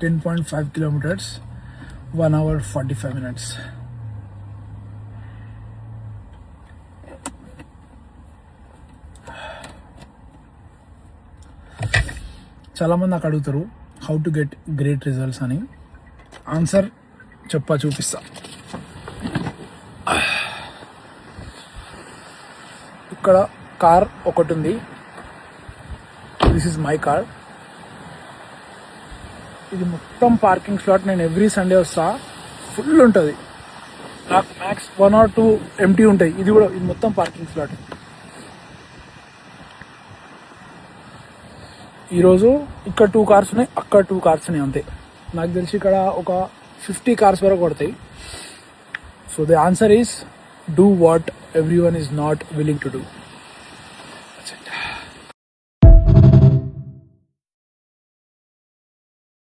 10.5 kilometers, 1 hour 45 minutes. చాలామంది నాకు అడుగుతారు how to get great results అని. ఆన్సర్ చూపిస్తా. ఇక్కడ కార్ ఒకటి ఉంది. This is my car. ఇది మొత్తం పార్కింగ్ స్లాట్. నేను ఎవ్రీ సండే వస్తా, ఫుల్ ఉంటుంది. నాకు మ్యాక్స్ 1 or 2 ఎంటీ ఉంటాయి. ఇది మొత్తం పార్కింగ్ స్లాట్. ఈరోజు ఇక్కడ 2 కార్స్ ఉన్నాయి, అక్కడ 2 కార్స్ ఉన్నాయి అంతే. నాకు తెలిసి ఇక్కడ ఒక 50 కార్స్ వరకు పడతాయి. So the answer is do what every one is not willing to do.